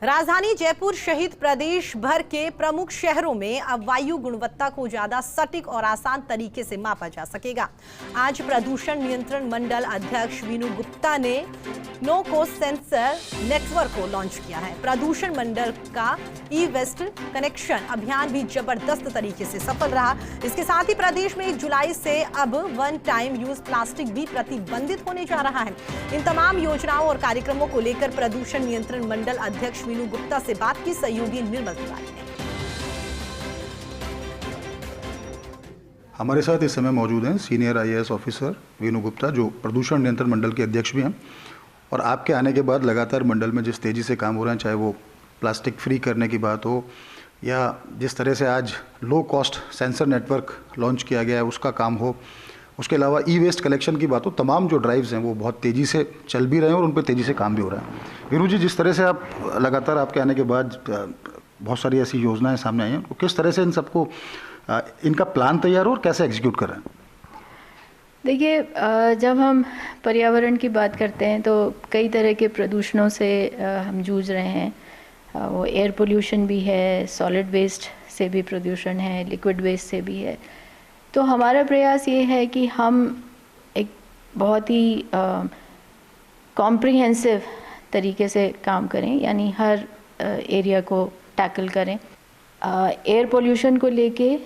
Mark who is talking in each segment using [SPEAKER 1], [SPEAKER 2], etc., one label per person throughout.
[SPEAKER 1] राजधानी जयपुर सहित प्रदेश भर के प्रमुख शहरों में अब वायु गुणवत्ता को ज्यादा सटीक और आसान तरीके से मापा जा सकेगा। आज प्रदूषण नियंत्रण मंडल अध्यक्ष वीनू गुप्ता ने नो कोस्ट सेंसर नेटवर्क को लॉन्च किया है। प्रदूषण मंडल का ई वेस्ट कनेक्शन अभियान भी जबरदस्त तरीके से सफल रहा। इसके साथ ही प्रदेश में 1 जुलाई से अब वन टाइम यूज प्लास्टिक भी प्रतिबंधित होने जा रहा है। इन तमाम योजनाओं और कार्यक्रमों को लेकर प्रदूषण नियंत्रण मंडल अध्यक्ष वीनू गुप्ता से बात की सहयोगी निर्मल तिवारी ने।
[SPEAKER 2] हमारे साथ इस समय मौजूद हैं senior IAS officer Veenu Gupta, जो प्रदूषण नियंत्रण मंडल के अध्यक्ष भी हैं। और आपके आने के बाद लगातार मंडल में जिस तेज़ी से काम हो रहे हैं, चाहे वो प्लास्टिक फ्री करने की बात हो या जिस तरह से आज low cost sensor network launch किया गया है उसका काम हो, उसके अलावा ई वेस्ट कलेक्शन की बात हो, तमाम जो ड्राइव्स हैं वो बहुत तेज़ी से चल भी रहे हैं और उन पर तेज़ी से काम भी हो रहा है। वीनू जी, जिस तरह से आप लगातार आपके आने के बाद बहुत सारी ऐसी योजनाएं सामने आई हैं, तो किस तरह से इन सबको इनका प्लान तैयार हो और कैसे एग्जीक्यूट कर रहे हैं?
[SPEAKER 3] देखिए, जब हम पर्यावरण की बात करते हैं तो कई तरह के प्रदूषणों से हम जूझ रहे हैं। वो एयर पोल्यूशन भी है, सॉलिड वेस्ट से भी प्रदूषण है, लिक्विड वेस्ट से भी है। तो हमारा प्रयास ये है कि हम एक बहुत ही कॉम्प्रिहेंसिव तरीके से काम करें, यानी हर एरिया को टैकल करें। एयर पोल्यूशन को लेके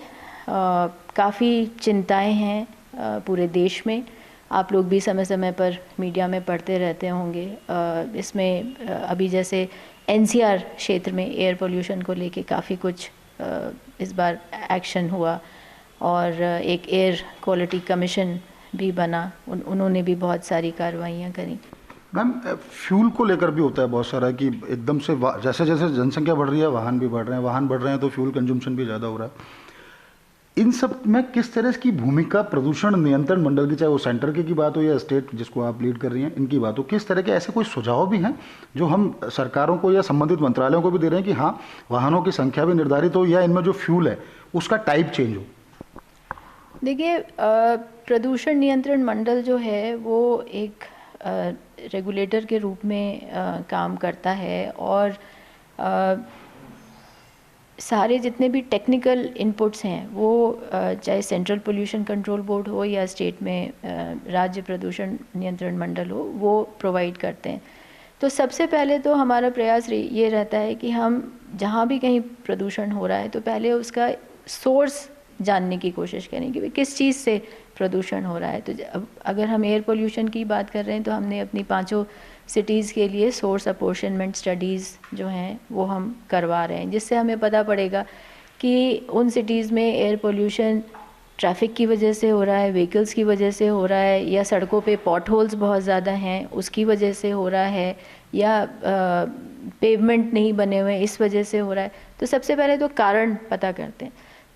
[SPEAKER 3] काफ़ी चिंताएं हैं पूरे देश में। आप लोग भी समय समय पर मीडिया में पढ़ते रहते होंगे। इसमें अभी जैसे एनसीआर क्षेत्र में एयर पोल्यूशन को लेके काफ़ी कुछ इस बार एक्शन हुआ और एक एयर क्वालिटी कमीशन भी बना। उन्होंने भी बहुत सारी कार्रवाइयाँ करी।
[SPEAKER 2] मैम, फ्यूल को लेकर भी होता है बहुत सारा कि एकदम से जैसे जैसे जनसंख्या बढ़ रही है वाहन भी बढ़ रहे हैं, वाहन बढ़ रहे हैं तो फ्यूल कंजम्पशन भी ज़्यादा हो रहा है। इन सब में किस तरह की भूमिका प्रदूषण नियंत्रण मंडल की, चाहे वो सेंटर की बात हो या स्टेट जिसको आप लीड कर रही हैं, इनकी बात हो, किस तरह के ऐसे कोई सुझाव भी हैं जो हम सरकारों को या संबंधित मंत्रालयों को भी दे रहे हैं कि हाँ, वाहनों की संख्या भी निर्धारित हो या इनमें जो फ्यूल है उसका टाइप चेंज हो?
[SPEAKER 3] देखिए, प्रदूषण नियंत्रण मंडल जो है वो एक रेगुलेटर के रूप में काम करता है और सारे जितने भी टेक्निकल इनपुट्स हैं वो चाहे सेंट्रल पोल्यूशन कंट्रोल बोर्ड हो या स्टेट में राज्य प्रदूषण नियंत्रण मंडल हो, वो प्रोवाइड करते हैं। तो सबसे पहले तो हमारा प्रयास ये रहता है कि हम जहाँ भी कहीं प्रदूषण हो रहा है तो पहले उसका सोर्स जानने की कोशिश करें कि किस चीज़ से प्रदूषण हो रहा है। तो अगर हम एयर पोल्यूशन की बात कर रहे हैं तो हमने अपनी 5 सिटीज़ के लिए सोर्स अपॉर्शनमेंट स्टडीज़ जो हैं वो हम करवा रहे हैं, जिससे हमें पता पड़ेगा कि उन सिटीज़ में एयर पोल्यूशन ट्रैफिक की वजह से हो रहा है, व्हीकल्स की वजह से हो रहा है, या सड़कों पे पॉट होल्स बहुत ज़्यादा हैं उसकी वजह से हो रहा है, या पेवमेंट नहीं बने हुए इस वजह से हो रहा है। तो सबसे पहले तो कारण पता करते हैं।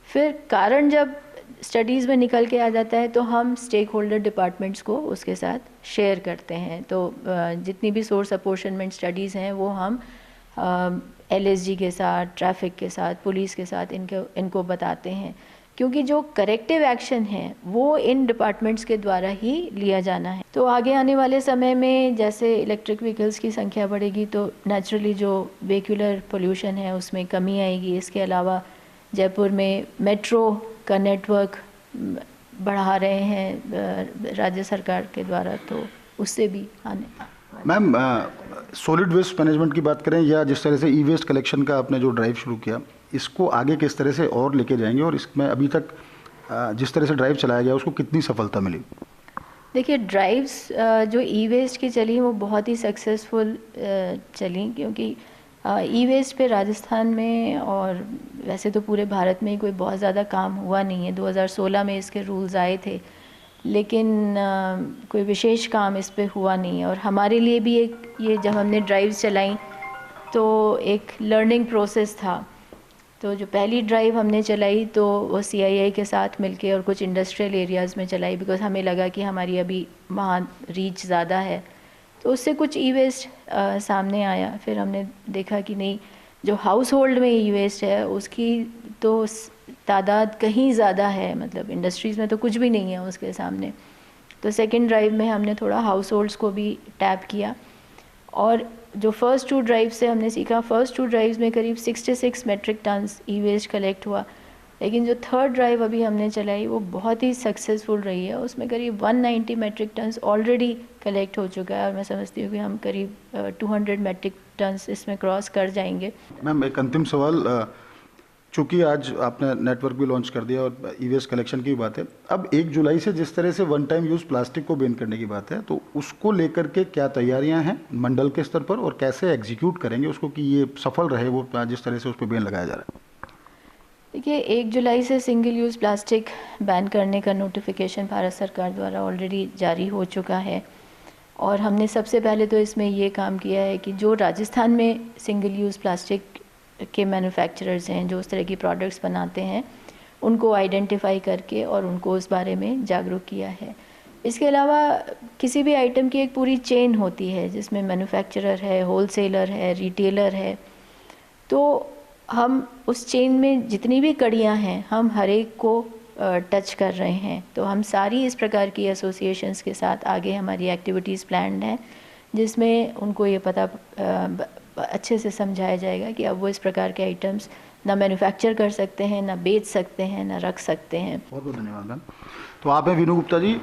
[SPEAKER 3] फिर कारण जब स्टडीज़ में निकल के आ जाता है तो हम स्टेक होल्डर डिपार्टमेंट्स को उसके साथ शेयर करते हैं। तो जितनी भी सोर्स अपॉर्शनमेंट स्टडीज़ हैं वो हम एलएसजी के साथ, ट्रैफिक के साथ, पुलिस के साथ इनको बताते हैं, क्योंकि जो करेक्टिव एक्शन है वो इन डिपार्टमेंट्स के द्वारा ही लिया जाना है। तो आगे आने वाले समय में जैसे इलेक्ट्रिक व्हीकल्स की संख्या बढ़ेगी तो नेचुरली जो व्हीकुलर पोल्यूशन है उसमें कमी आएगी। इसके अलावा जयपुर में मेट्रो का नेटवर्क बढ़ा रहे हैं राज्य सरकार के द्वारा, तो उससे भी आने।
[SPEAKER 2] मैम, सॉलिड वेस्ट मैनेजमेंट की बात करें या जिस तरह से ई वेस्ट कलेक्शन का आपने जो ड्राइव शुरू किया, इसको आगे किस तरह से और लेके जाएंगे और इसमें अभी तक जिस तरह से ड्राइव चलाया गया उसको कितनी सफलता मिली?
[SPEAKER 3] देखिए, ड्राइव्स जो ई वेस्ट की चली वो बहुत ही सक्सेसफुल चली, क्योंकि ई वेस्ट पे राजस्थान में और वैसे तो पूरे भारत में ही कोई बहुत ज़्यादा काम हुआ नहीं है। 2016 में इसके रूल्स आए थे, लेकिन कोई विशेष काम इस पे हुआ नहीं है। और हमारे लिए भी एक ये जब हमने ड्राइव्स चलाई तो एक लर्निंग प्रोसेस था। तो जो पहली ड्राइव हमने चलाई तो वो CII के साथ मिलके और कुछ इंडस्ट्रियल एरियाज़ में चलाई, बिकॉज़ हमें लगा कि हमारी अभी वहाँ रीच ज़्यादा है। तो उससे कुछ ई वेस्ट सामने आया। फिर हमने देखा कि नहीं, जो हाउस होल्ड में ई वेस्ट है उसकी तो तादाद कहीं ज़्यादा है, मतलब इंडस्ट्रीज़ में तो कुछ भी नहीं है उसके सामने। तो सेकंड ड्राइव में हमने थोड़ा हाउस होल्ड्स को भी टैप किया और जो फर्स्ट 2 ड्राइव से हमने सीखा, फर्स्ट 2 ड्राइव्स में करीब 66 मेट्रिक टन्स ई वेस्ट कलेक्ट हुआ, लेकिन जो थर्ड ड्राइव अभी हमने चलाई वो बहुत ही सक्सेसफुल रही है। उसमें करीब 190 मेट्रिक टन्स ऑलरेडी कलेक्ट हो चुका है और मैं समझती हूँ कि हम करीब 200 मेट्रिक टन्स इसमें क्रॉस कर जाएंगे।
[SPEAKER 2] मैम एक अंतिम सवाल, चूँकि आज आपने नेटवर्क भी लॉन्च कर दिया और ई वेस्ट कलेक्शन की भी बात है, अब 1 जुलाई से जिस तरह से वन टाइम यूज़ प्लास्टिक को बैन करने की बात है, तो उसको लेकर के क्या तैयारियां हैं मंडल के स्तर पर और कैसे एग्जीक्यूट करेंगे उसको कि ये सफल रहे वो जिस तरह से उस पर बैन लगाया जा रहा है?
[SPEAKER 3] देखिए, 1 जुलाई से सिंगल यूज़ प्लास्टिक बैन करने का नोटिफिकेशन भारत सरकार द्वारा ऑलरेडी जारी हो चुका है और हमने सबसे पहले तो इसमें ये काम किया है कि जो राजस्थान में सिंगल यूज़ प्लास्टिक के मैन्युफैक्चरर्स हैं, जो उस तरह की प्रोडक्ट्स बनाते हैं, उनको आइडेंटिफाई करके और उनको उस बारे में जागरूक किया है। इसके अलावा किसी भी आइटम की एक पूरी चेन होती है जिसमें मैन्युफैक्चरर है, होलसेलर है, रिटेलर है, तो हम उस चेन में जितनी भी कड़ियाँ हैं हम हर एक को टच कर रहे हैं। तो हम सारी इस प्रकार की एसोसिएशंस के साथ आगे हमारी एक्टिविटीज़ प्लान्ड हैं जिसमें उनको ये पता अच्छे से समझाया जाएगा कि अब वो इस प्रकार के आइटम्स ना मैन्युफैक्चर कर सकते हैं, ना बेच सकते हैं, ना रख सकते हैं।
[SPEAKER 2] बहुत बहुत धन्यवाद मैम। तो आप हैं वीनू गुप्ता जी,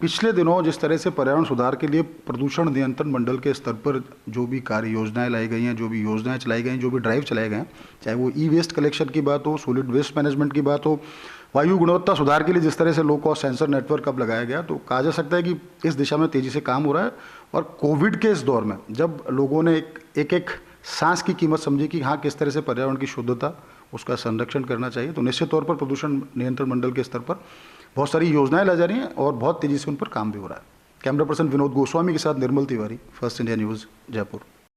[SPEAKER 2] पिछले दिनों जिस तरह से पर्यावरण सुधार के लिए प्रदूषण नियंत्रण मंडल के स्तर पर जो भी कार्य योजनाएं लाई गई हैं, जो भी योजनाएं चलाई गई हैं, जो भी ड्राइव चलाए गए हैं, चाहे वो ई वेस्ट कलेक्शन की बात हो, सॉलिड वेस्ट मैनेजमेंट की बात हो, वायु गुणवत्ता सुधार के लिए जिस तरह से लो कॉस्ट सेंसर नेटवर्क अब लगाया गया, तो कहा जा सकता है कि इस दिशा में तेज़ी से काम हो रहा है। और कोविड के इस दौर में जब लोगों ने एक सांस की कीमत समझी कि हाँ किस तरह से पर्यावरण की शुद्धता उसका संरक्षण करना चाहिए, तो निश्चित तौर पर प्रदूषण नियंत्रण मंडल के स्तर पर बहुत सारी योजनाएं लाई जा रही हैं और बहुत तेज़ी से उन पर काम भी हो रहा है। कैमरा पर्सन विनोद गोस्वामी के साथ Nirmal Tiwari, First India News, Jaipur.